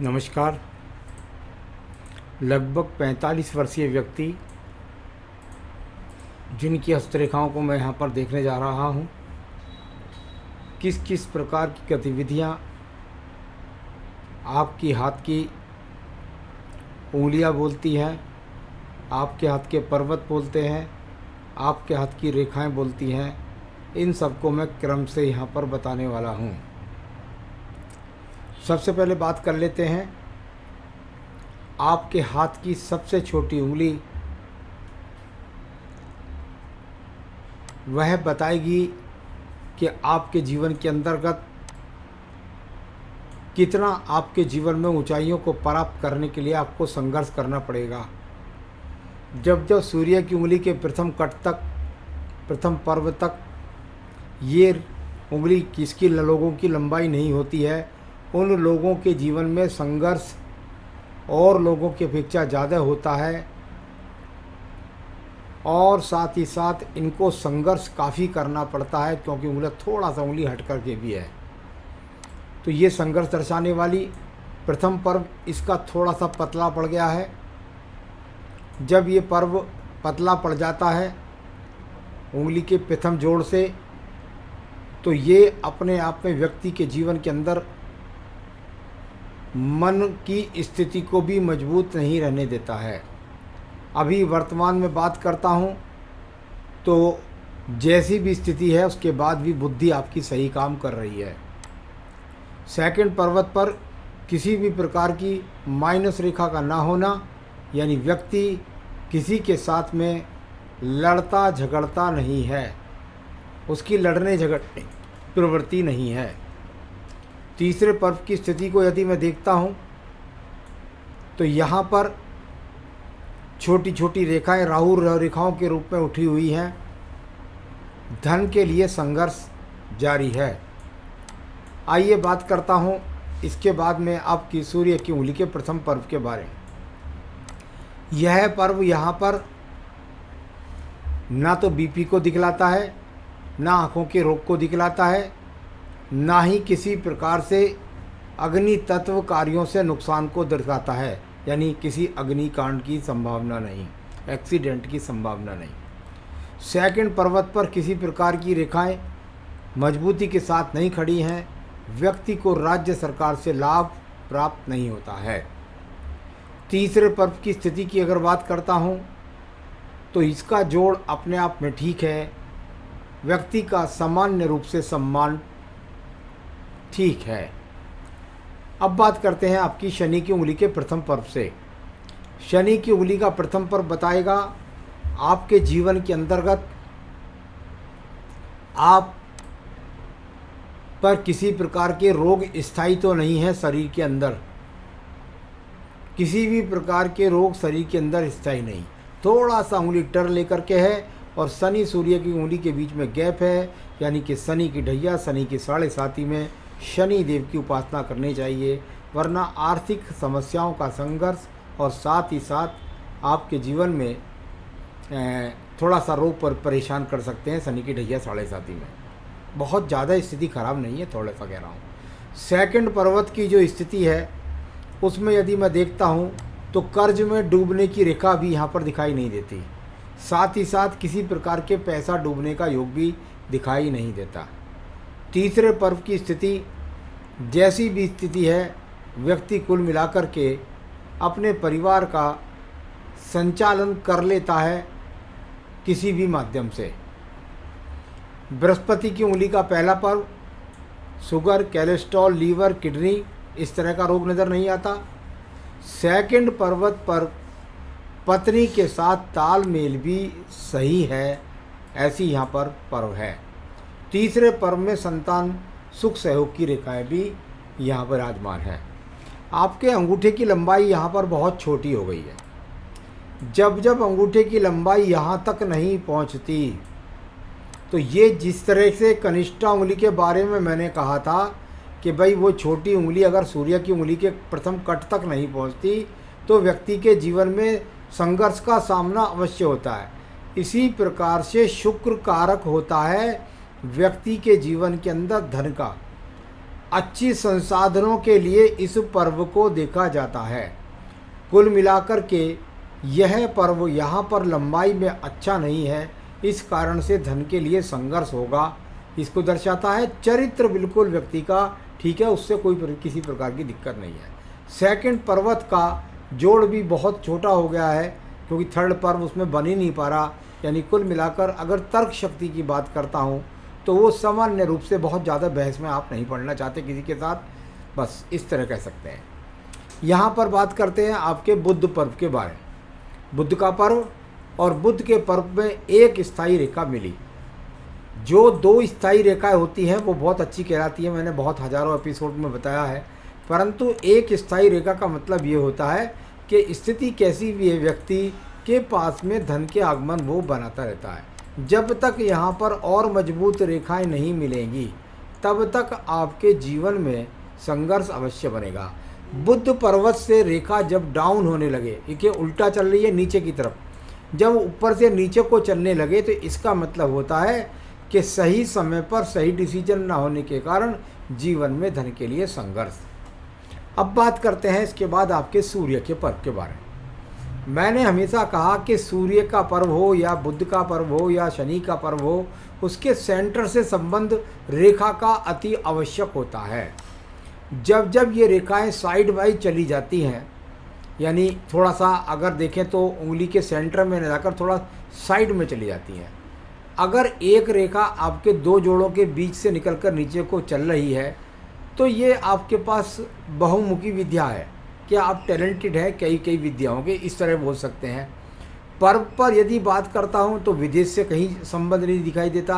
नमस्कार। लगभग 45 वर्षीय व्यक्ति जिनकी हस्तरेखाओं को मैं यहाँ पर देखने जा रहा हूँ, किस किस प्रकार की गतिविधियाँ आपकी हाथ की उंगलियाँ बोलती हैं, आपके हाथ के पर्वत बोलते हैं, आपके हाथ की रेखाएं बोलती हैं, इन सबको मैं क्रम से यहाँ पर बताने वाला हूँ। सबसे पहले बात कर लेते हैं आपके हाथ की सबसे छोटी उंगली। वह बताएगी कि आपके जीवन के अंतर्गत कितना आपके जीवन में ऊंचाइयों को प्राप्त करने के लिए आपको संघर्ष करना पड़ेगा। जब जब सूर्य की उंगली के प्रथम कट तक, प्रथम पर्व तक ये उंगली किसकी लोगों की लंबाई नहीं होती है, उन लोगों के जीवन में संघर्ष और लोगों की अपेक्षा ज़्यादा होता है और साथ ही साथ इनको संघर्ष काफ़ी करना पड़ता है, क्योंकि उंगली हट कर के भी है। तो ये संघर्ष दर्शाने वाली प्रथम पर्व इसका थोड़ा सा पतला पड़ गया है। जब ये पर्व पतला पड़ जाता है उंगली के प्रथम जोड़ से, तो ये अपने आप में व्यक्ति के जीवन के अंदर मन की स्थिति को भी मजबूत नहीं रहने देता है। अभी वर्तमान में बात करता हूँ तो जैसी भी स्थिति है उसके बाद भी बुद्धि आपकी सही काम कर रही है। सेकंड पर्वत पर किसी भी प्रकार की माइनस रेखा का ना होना, यानी व्यक्ति किसी के साथ में लड़ता झगड़ता नहीं है, उसकी लड़ने झगड़ने प्रवृत्ति नहीं है। तीसरे पर्व की स्थिति को यदि मैं देखता हूँ तो यहाँ पर छोटी छोटी रेखाएं राहु रेखाओं के रूप में उठी हुई हैं। धन के लिए संघर्ष जारी है। आइए बात करता हूँ इसके बाद में आपकी सूर्य की उंगली के प्रथम पर्व के बारे में। यह पर्व यहाँ पर ना तो बीपी को दिखलाता है, ना आँखों के रोग को दिखलाता है, ना ही किसी प्रकार से अग्नि तत्व कार्यों से नुकसान को दर्शाता है, यानी किसी अग्निकांड की संभावना नहीं, एक्सीडेंट की संभावना नहीं। सेकंड पर्वत पर किसी प्रकार की रेखाएं मजबूती के साथ नहीं खड़ी हैं, व्यक्ति को राज्य सरकार से लाभ प्राप्त नहीं होता है। तीसरे पर्व की स्थिति की अगर बात करता हूं तो इसका जोड़ अपने आप में ठीक है, व्यक्ति का सामान्य रूप से सम्मान ठीक है। अब बात करते हैं आपकी शनि की उंगली के प्रथम पर्व से। शनि की उंगली का प्रथम पर्व बताएगा आपके जीवन के अंतर्गत आप पर किसी प्रकार के रोग स्थायी तो नहीं है शरीर के अंदर, किसी भी प्रकार के रोग शरीर के अंदर स्थायी नहीं। थोड़ा सा उंगली टर लेकर के है और शनि सूर्य की उंगली के बीच में गैप है, यानी कि शनि की ढैया, शनि की साढ़े साथी में शनि देव की उपासना करनी चाहिए, वरना आर्थिक समस्याओं का संघर्ष और साथ ही साथ आपके जीवन में थोड़ा सा रोग पर परेशान कर सकते हैं। शनि की ढैया साढ़े साथी में बहुत ज़्यादा स्थिति खराब नहीं है, थोड़ा सा कह रहा हूँ। सेकंड पर्वत की जो स्थिति है उसमें यदि मैं देखता हूँ तो कर्ज में डूबने की रेखा भी यहाँ पर दिखाई नहीं देती, साथ ही साथ किसी प्रकार के पैसा डूबने का योग भी दिखाई नहीं देता। तीसरे पर्व की स्थिति जैसी भी स्थिति है, व्यक्ति कुल मिलाकर के अपने परिवार का संचालन कर लेता है किसी भी माध्यम से। बृहस्पति की उंगली का पहला पर्व शुगर, कोलेस्ट्रॉल, लीवर, किडनी, इस तरह का रोग नज़र नहीं आता। सेकंड पर्वत पर पत्नी के साथ तालमेल भी सही है, ऐसी यहाँ पर पर्व है। तीसरे पर्व में संतान सुख सहयोग की रेखाएं भी यहाँ पर विराजमान है। आपके अंगूठे की लंबाई यहाँ पर बहुत छोटी हो गई है। जब जब अंगूठे की लंबाई यहाँ तक नहीं पहुँचती तो ये जिस तरह से कनिष्ठा उंगली के बारे में मैंने कहा था कि भाई वो छोटी उंगली अगर सूर्य की उंगली के प्रथम कट तक नहीं पहुँचती तो व्यक्ति के जीवन में संघर्ष का सामना अवश्य होता है। इसी प्रकार से शुक्र कारक होता है व्यक्ति के जीवन के अंदर धन का। अच्छी संसाधनों के लिए इस पर्व को देखा जाता है। कुल मिलाकर के यह पर्व यहाँ पर लंबाई में अच्छा नहीं है, इस कारण से धन के लिए संघर्ष होगा। इसको दर्शाता है चरित्र बिल्कुल व्यक्ति का ठीक है, उससे कोई किसी प्रकार की दिक्कत नहीं है। सेकंड, पर्वत का जोड़ भी बहुत छोटा हो गया है क्योंकि थर्ड पर्व उसमें बन ही नहीं पा रहा। यानी कुल मिलाकर अगर तर्क शक्ति की बात करता हूँ तो वो सामान्य रूप से बहुत ज़्यादा बहस में आप नहीं पढ़ना चाहते किसी के साथ, बस इस तरह कह सकते हैं। यहाँ पर बात करते हैं आपके बुद्ध पर्व के बारे में। बुद्ध का पर्व और बुद्ध के पर्व में एक स्थायी रेखा मिली। जो दो स्थायी रेखाएं होती हैं वो बहुत अच्छी कहलाती है, मैंने बहुत हज़ारों एपिसोड में बताया है। परंतु एक स्थायी रेखा का मतलब ये होता है कि स्थिति कैसी भी है, व्यक्ति के पास में धन के आगमन वो बनाता रहता है। जब तक यहाँ पर और मजबूत रेखाएं नहीं मिलेंगी तब तक आपके जीवन में संघर्ष अवश्य बनेगा। बुद्ध पर्वत से रेखा जब डाउन होने लगे, ये उल्टा चल रही है नीचे की तरफ, जब ऊपर से नीचे को चलने लगे तो इसका मतलब होता है कि सही समय पर सही डिसीजन ना होने के कारण जीवन में धन के लिए संघर्ष। अब बात करते हैं इसके बाद आपके सूर्य के पर्व के बारे में। मैंने हमेशा कहा कि सूर्य का पर्व हो या बुध का पर्व हो या शनि का पर्व हो, उसके सेंटर से संबंध रेखा का अति आवश्यक होता है। जब जब ये रेखाएं साइड वाइज चली जाती हैं, यानी थोड़ा सा अगर देखें तो उंगली के सेंटर में न जाकर थोड़ा साइड में चली जाती हैं। अगर एक रेखा आपके दो जोड़ों के बीच से निकलकर नीचे को चल रही है तो ये आपके पास बहुमुखी विद्या है, क्या आप टैलेंटेड है कई कई विद्याओं के, इस तरह बोल सकते हैं। पर्व पर यदि बात करता हूँ तो विदेश से कहीं संबंध नहीं दिखाई देता,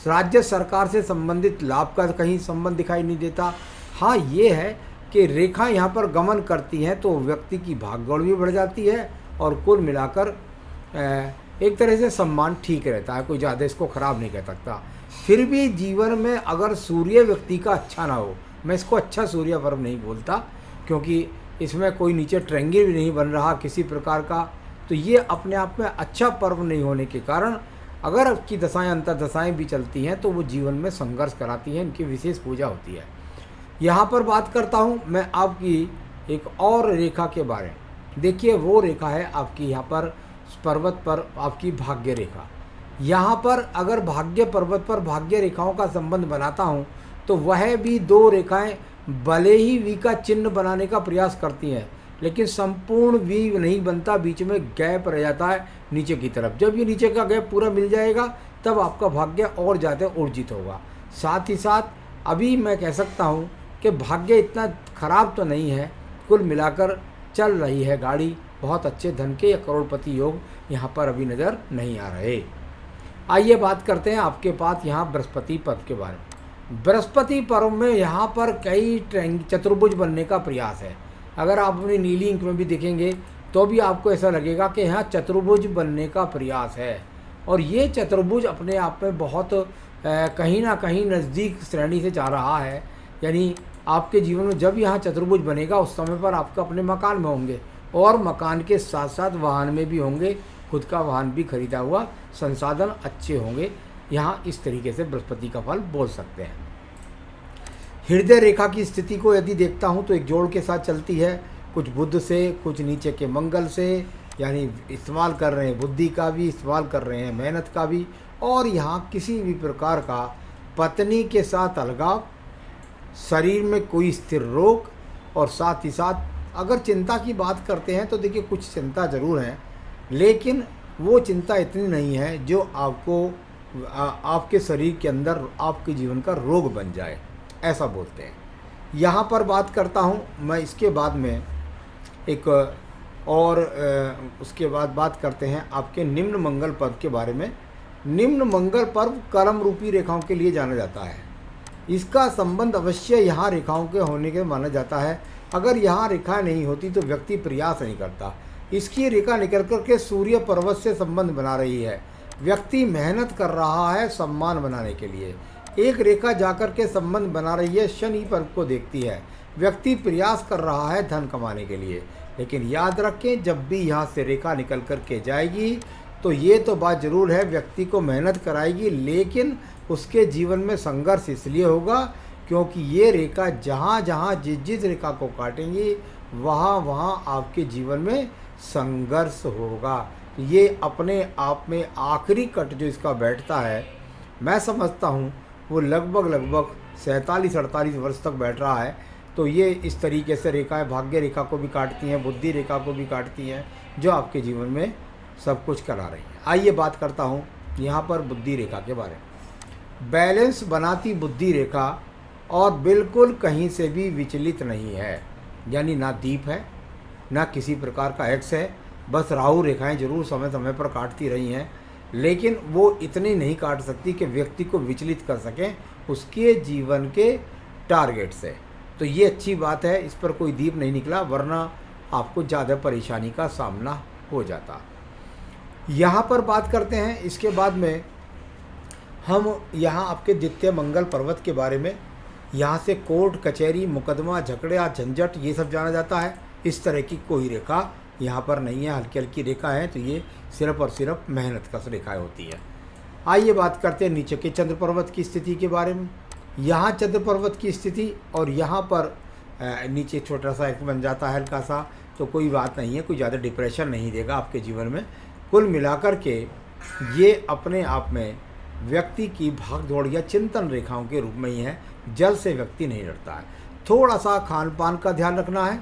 राज्य सरकार से संबंधित लाभ का कहीं संबंध दिखाई नहीं देता। हाँ, ये है कि रेखा यहाँ पर गमन करती हैं तो व्यक्ति की भागदौड़ भी बढ़ जाती है और कुल मिलाकर एक तरह से सम्मान ठीक रहता है, कोई ज़्यादा इसको ख़राब नहीं कह सकता। फिर भी जीवन में अगर सूर्य व्यक्ति का अच्छा ना हो, मैं इसको अच्छा सूर्य पर्व नहीं बोलता क्योंकि इसमें कोई नीचे ट्रायंगल भी नहीं बन रहा किसी प्रकार का, तो ये अपने आप में अच्छा पर्व नहीं होने के कारण अगर आपकी दशाएँ अंतर्दशाएँ भी चलती हैं तो वो जीवन में संघर्ष कराती हैं, इनकी विशेष पूजा होती है। यहाँ पर बात करता हूँ मैं आपकी एक और रेखा के बारे में। देखिए वो रेखा है आपकी यहाँ पर पर्वत पर आपकी भाग्य रेखा। यहाँ पर अगर भाग्य पर्वत पर भाग्य रेखाओं का संबंध बनाता हूँ तो वह भी दो रेखाएं भले ही वी का चिन्ह बनाने का प्रयास करती हैं लेकिन संपूर्ण वी नहीं बनता, बीच में गैप रह जाता है नीचे की तरफ। जब ये नीचे का गैप पूरा मिल जाएगा तब आपका भाग्य और ज़्यादा ऊर्जित होगा। साथ ही साथ अभी मैं कह सकता हूँ कि भाग्य इतना खराब तो नहीं है, कुल मिलाकर चल रही है गाड़ी। बहुत अच्छे धन के या करोड़पति योग यहाँ पर अभी नज़र नहीं आ रहे। आइए बात करते हैं आपके पास यहाँ बृहस्पति पर्व के बारे में। बृहस्पति पर्व में यहाँ पर कई चतुर्भुज बनने का प्रयास है। अगर आप अपनी नीली इंक में भी देखेंगे तो भी आपको ऐसा लगेगा कि यहाँ चतुर्भुज बनने का प्रयास है और ये चतुर्भुज अपने आप में बहुत कहीं ना कहीं नज़दीक श्रेणी से जा रहा है। यानी आपके जीवन में जब यहाँ चतुर्भुज बनेगा उस समय पर आपका अपने मकान में होंगे और मकान के साथ साथ वाहन में भी होंगे, खुद का वाहन भी खरीदा हुआ, संसाधन अच्छे होंगे। यहाँ इस तरीके से बृहस्पति का फल बोल सकते हैं। हृदय रेखा की स्थिति को यदि देखता हूँ तो एक जोड़ के साथ चलती है, कुछ बुध से कुछ नीचे के मंगल से, यानी इस्तेमाल कर रहे हैं बुद्धि का भी, इस्तेमाल कर रहे हैं मेहनत का भी, और यहाँ किसी भी प्रकार का पत्नी के साथ अलगाव, शरीर में कोई स्थिर रोग, और साथ ही साथ अगर चिंता की बात करते हैं तो देखिए कुछ चिंता ज़रूर है लेकिन वो चिंता इतनी नहीं है जो आपको आपके शरीर के अंदर आपके जीवन का रोग बन जाए, ऐसा बोलते हैं। यहाँ पर बात करता हूँ मैं इसके बाद में एक और उसके बाद बात करते हैं आपके निम्न मंगल पर्व के बारे में। निम्न मंगल पर्व कर्म रूपी रेखाओं के लिए जाना जाता है। इसका संबंध अवश्य यहाँ रेखाओं के होने के माना जाता है। अगर यहाँ रेखा नहीं होती तो व्यक्ति प्रयास नहीं करता। इसकी रेखा निकल कर के सूर्य पर्वत से संबंध बना रही है। व्यक्ति मेहनत कर रहा है सम्मान बनाने के लिए। एक रेखा जाकर के संबंध बना रही है, शनि पर्व को देखती है। व्यक्ति प्रयास कर रहा है धन कमाने के लिए, लेकिन याद रखें जब भी यहाँ से रेखा निकल कर के जाएगी तो ये तो बात ज़रूर है व्यक्ति को मेहनत कराएगी, लेकिन उसके जीवन में संघर्ष इसलिए होगा क्योंकि ये रेखा जहाँ जहाँ जिस जिस रेखा को काटेंगी वहाँ वहाँ आपके जीवन में संघर्ष होगा। तो ये अपने आप में आखिरी कट जो इसका बैठता है, मैं समझता हूँ वो लगभग 47-48 वर्ष तक बैठ रहा है। तो ये इस तरीके से रेखाएं भाग्य रेखा को भी काटती हैं, बुद्धि रेखा को भी काटती हैं, जो आपके जीवन में सब कुछ करा रही है। आइए बात करता हूँ यहाँ पर बुद्धि रेखा के बारे में। बैलेंस बनाती बुद्धि रेखा और बिल्कुल कहीं से भी विचलित नहीं है, यानी ना दीप है ना किसी प्रकार का एक्स है। बस राहु रेखाएं जरूर समय समय पर काटती रही हैं, लेकिन वो इतनी नहीं काट सकती कि व्यक्ति को विचलित कर सकें उसके जीवन के टारगेट से। तो ये अच्छी बात है, इस पर कोई दीप नहीं निकला, वरना आपको ज़्यादा परेशानी का सामना हो जाता। यहाँ पर बात करते हैं, इसके बाद में हम यहाँ आपके द्वितीय मंगल पर्वत के बारे में। यहाँ से कोर्ट कचहरी मुकदमा झगड़ा झंझट ये सब जाना जाता है। इस तरह की कोई रेखा यहाँ पर नहीं है, हल्की हल्की रेखा है। तो ये सिर्फ और सिर्फ मेहनत का रेखाएँ होती है। आइए बात करते हैं नीचे के चंद्र पर्वत की स्थिति के बारे में। यहाँ चंद्र पर्वत की स्थिति और यहाँ पर नीचे छोटा सा एक बन जाता है हल्का सा, तो कोई बात नहीं है, कोई ज़्यादा डिप्रेशन नहीं देगा आपके जीवन में। कुल मिलाकर के ये अपने आप में व्यक्ति की भाग दौड़ या चिंतन रेखाओं के रूप में ही है। जल से व्यक्ति नहीं डरता है। थोड़ा सा खान पान का ध्यान रखना है,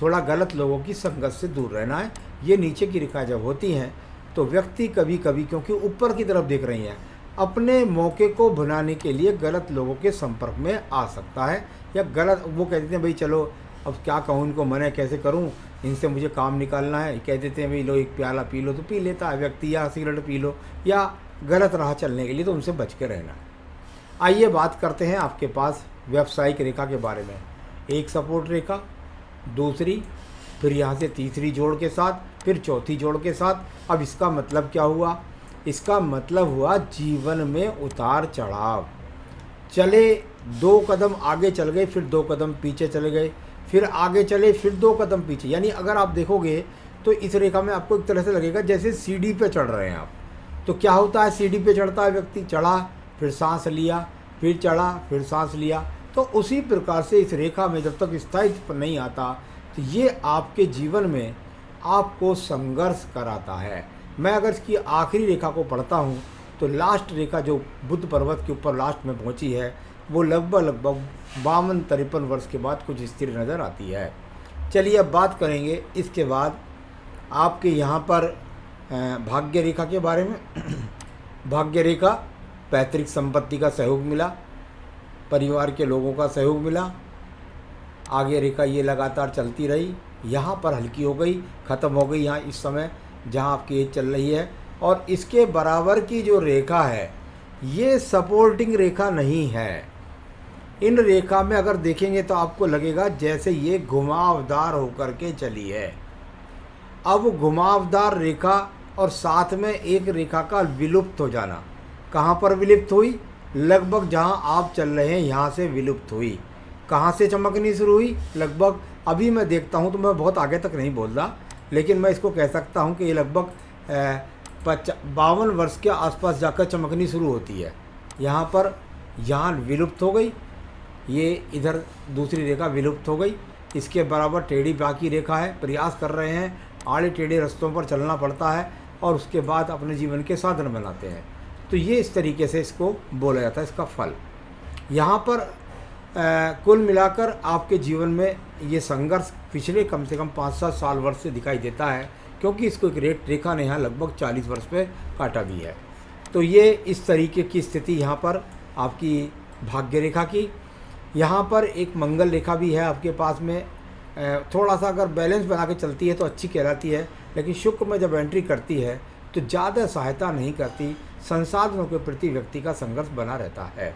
थोड़ा गलत लोगों की संगत से दूर रहना है। ये नीचे की रेखाएं जब होती हैं तो व्यक्ति कभी कभी, क्योंकि ऊपर की तरफ देख रही हैं, अपने मौके को भुनाने के लिए गलत लोगों के संपर्क में आ सकता है। या गलत वो कह देते हैं भाई चलो अब क्या कहूँ, इनको मना कैसे करूँ, इनसे मुझे काम निकालना है। कह देते हैं भाई लो एक प्याला पी लो, तो पी लेता है व्यक्ति, या सिगरेट पी लो, या गलत राह चलने के लिए, तो उनसे बच के रहना है। आइए बात करते हैं आपके पास व्यावसायिक रेखा के बारे में। एक सपोर्ट रेखा, दूसरी, फिर यहाँ से तीसरी जोड़ के साथ, फिर चौथी जोड़ के साथ। अब इसका मतलब क्या हुआ? इसका मतलब हुआ जीवन में उतार चढ़ाव। चले 2 कदम आगे चल गए, फिर 2 कदम पीछे चले गए, फिर आगे चले, फिर 2 कदम पीछे। यानी अगर आप देखोगे तो इस रेखा में आपको एक तरह से लगेगा जैसे सीढ़ी पे चढ़ रहे हैं आप। तो क्या होता है, सीढ़ी पे चढ़ता है व्यक्ति, चढ़ा फिर सांस लिया, फिर चढ़ा फिर सांस लिया। तो उसी प्रकार से इस रेखा में जब तक स्थायित्व नहीं आता तो ये आपके जीवन में आपको संघर्ष कराता है। मैं अगर इसकी आखिरी रेखा को पढ़ता हूँ तो लास्ट रेखा जो बुध पर्वत के ऊपर लास्ट में पहुँची है वो लगभग 52-53 वर्ष के बाद कुछ स्थिर नज़र आती है। चलिए अब बात करेंगे इसके बाद आपके यहाँ पर भाग्य रेखा के बारे में। भाग्य रेखा, पैतृक संपत्ति का सहयोग मिला, परिवार के लोगों का सहयोग मिला। आगे रेखा ये लगातार चलती रही, यहाँ पर हल्की हो गई, ख़त्म हो गई यहाँ इस समय जहाँ आपकी एज चल रही है। और इसके बराबर की जो रेखा है ये सपोर्टिंग रेखा नहीं है। इन रेखा में अगर देखेंगे तो आपको लगेगा जैसे ये घुमावदार होकर के चली है। अब घुमावदार रेखा और साथ में एक रेखा का विलुप्त हो जाना। कहाँ पर विलुप्त हुई? लगभग जहाँ आप चल रहे हैं यहाँ से विलुप्त हुई। कहाँ से चमकनी शुरू हुई? लगभग अभी मैं देखता हूँ तो मैं बहुत आगे तक नहीं बोल रहा, लेकिन मैं इसको कह सकता हूँ कि ये लगभग 52 वर्ष के आसपास जाकर चमकनी शुरू होती है। यहाँ पर यहाँ विलुप्त हो गई, ये इधर दूसरी रेखा विलुप्त हो गई। इसके बराबर टेढ़ी बाकी रेखा है। प्रयास कर रहे हैं, आड़े टेढ़े रास्तों पर चलना पड़ता है और उसके बाद अपने जीवन के साधन बनाते हैं। तो ये इस तरीके से इसको बोला जाता है, इसका फल। यहाँ पर कुल मिलाकर आपके जीवन में ये संघर्ष पिछले कम से कम 5-7 साल वर्ष से दिखाई देता है, क्योंकि इसको एक रेट रेखा ने यहाँ लगभग 40 वर्ष पे काटा भी है। तो ये इस तरीके की स्थिति यहाँ पर आपकी भाग्य रेखा की। यहाँ पर एक मंगल रेखा भी है आपके पास में। थोड़ा सा अगर बैलेंस बना के चलती है तो अच्छी कहलाती है, लेकिन शुक्र में जब एंट्री करती है तो ज़्यादा सहायता नहीं करती। संसाधनों के प्रति व्यक्ति का संघर्ष बना रहता है।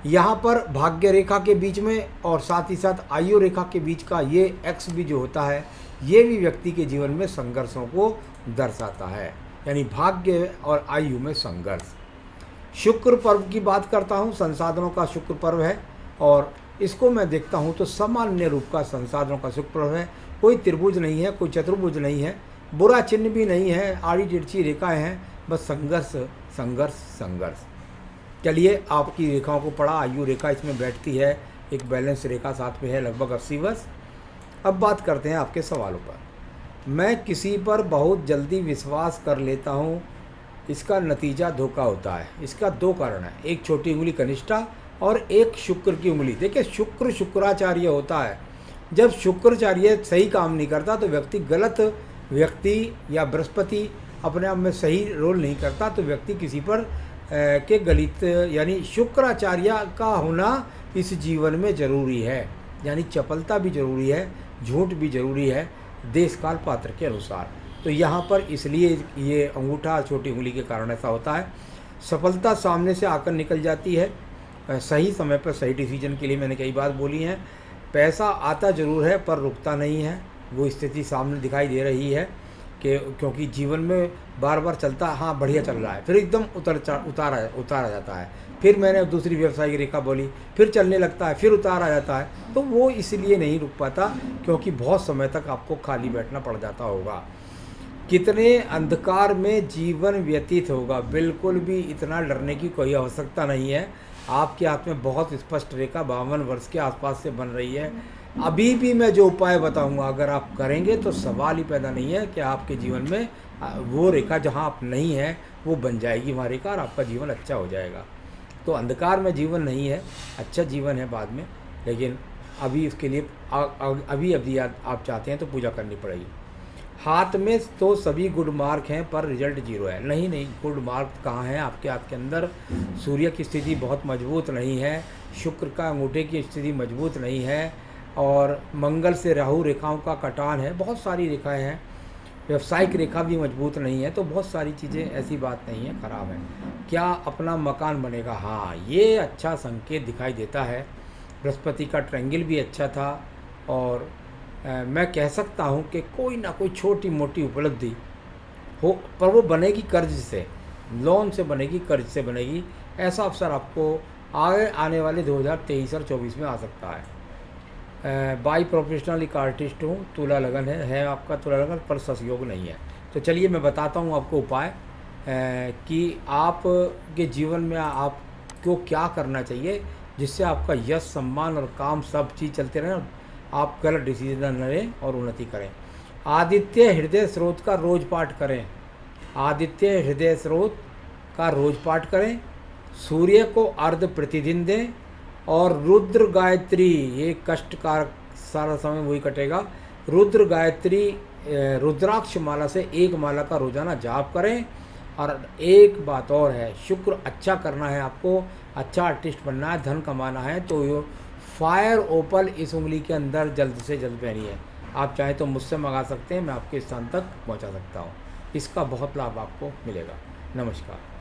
यहाँ पर भाग्य रेखा के बीच में और साथ ही साथ आयु रेखा के बीच का ये एक्स भी जो होता है, ये भी व्यक्ति के जीवन में संघर्षों को दर्शाता है, यानी भाग्य और आयु में संघर्ष। शुक्र पर्व की बात करता हूँ, संसाधनों का शुक्र पर्व है और इसको मैं देखता हूँ तो सामान्य रूप का संसाधनों का शुक्र पर्व है। कोई त्रिभुज नहीं है, कोई चतुर्भुज नहीं है, बुरा चिन्ह भी नहीं है, आड़ी तिरछी रेखाएं हैं, बस संघर्ष संघर्ष संघर्ष। चलिए आपकी रेखाओं को पढ़ा, आयु रेखा इसमें बैठती है, एक बैलेंस रेखा साथ में है लगभग 80 वर्ष। अब बात करते हैं आपके सवालों पर। मैं किसी पर बहुत जल्दी विश्वास कर लेता हूँ, इसका नतीजा धोखा होता है। इसका दो कारण है, एक छोटी उंगली कनिष्ठा और एक शुक्र की उंगली। देखिए शुक्र शुक्राचार्य होता है, जब शुक्राचार्य सही काम नहीं करता तो व्यक्ति गलत व्यक्ति, या बृहस्पति अपने आप में सही रोल नहीं करता तो व्यक्ति किसी पर के गलित, यानी शुक्राचार्य का होना इस जीवन में ज़रूरी है। यानी चपलता भी ज़रूरी है, झूठ भी ज़रूरी है, देश काल पात्र के अनुसार। तो यहाँ पर इसलिए ये अंगूठा छोटी उंगली के कारण ऐसा होता है। सफलता सामने से आकर निकल जाती है, सही समय पर सही डिसीजन के लिए मैंने कई बार बोली हैं। पैसा आता ज़रूर है पर रुकता नहीं है, वो स्थिति सामने दिखाई दे रही है कि क्योंकि जीवन में बार बार चलता, हाँ बढ़िया चल रहा है, फिर एकदम उतारा जाता है। फिर मैंने दूसरी व्यवसायिक रेखा बोली, फिर चलने लगता है, फिर उतार आ जाता है। तो वो इसलिए नहीं रुक पाता क्योंकि बहुत समय तक आपको खाली बैठना पड़ जाता होगा। कितने अंधकार में जीवन व्यतीत होगा, बिल्कुल भी इतना डरने की कोई आवश्यकता नहीं है। आपके हाथ में बहुत स्पष्ट रेखा 52 वर्ष के आसपास से बन रही है। अभी भी मैं जो उपाय बताऊंगा अगर आप करेंगे तो सवाल ही पैदा नहीं है कि आपके जीवन में वो रेखा जहां आप नहीं है वो बन जाएगी वहाँ रेखा, और आपका जीवन अच्छा हो जाएगा। तो अंधकार में जीवन नहीं है, अच्छा जीवन है बाद में, लेकिन अभी इसके लिए अभी आप चाहते हैं तो पूजा करनी पड़ेगी। हाथ में तो सभी गुड मार्क हैं पर रिजल्ट 0 है। नहीं, गुड मार्क कहाँ है आपके हाथ के अंदर? सूर्य की स्थिति बहुत मजबूत नहीं है, शुक्र का अंगूठे की स्थिति मजबूत नहीं है, और मंगल से राहु रेखाओं का कटान है, बहुत सारी रेखाएं हैं। व्यवसायिक रेखा भी मजबूत नहीं है, तो बहुत सारी चीज़ें, ऐसी बात नहीं है ख़राब है। क्या अपना मकान बनेगा? हाँ, ये अच्छा संकेत दिखाई देता है। बृहस्पति का ट्रायंगल भी अच्छा था, और मैं कह सकता हूँ कि कोई ना कोई छोटी मोटी उपलब्धि हो, पर वो बनेगी कर्ज से, लोन से बनेगी, कर्ज से बनेगी। ऐसा अवसर आपको आगे आने वाले 2023 और 24 में आ सकता है। बाई प्रोफेशनल एक आर्टिस्ट हूँ, तुला लगन है आपका तुला लगन, पर सहयोग नहीं है। तो चलिए मैं बताता हूँ आपको उपाय कि आपके जीवन में आपको क्या करना चाहिए जिससे आपका यश, सम्मान और काम सब चीज़ चलते रहें, आप गलत डिसीजन न लें और उन्नति करें। आदित्य हृदय स्रोत का रोज पाठ करें, आदित्य हृदय स्रोत का रोज पाठ करें। सूर्य को अर्घ प्रतिदिन दें, और रुद्र गायत्री, ये कष्ट का सारा समय वही कटेगा। रुद्र गायत्री रुद्राक्ष माला से 1 माला का रोजाना जाप करें। और एक बात और है, शुक्र अच्छा करना है आपको, अच्छा आर्टिस्ट बनना है, धन कमाना है, तो फायर ओपल इस उंगली के अंदर जल्द से जल्द पहनिए। आप चाहें तो मुझसे मंगा सकते हैं, मैं आपके स्थान तक पहुंचा सकता हूं। इसका बहुत लाभ आपको मिलेगा। नमस्कार।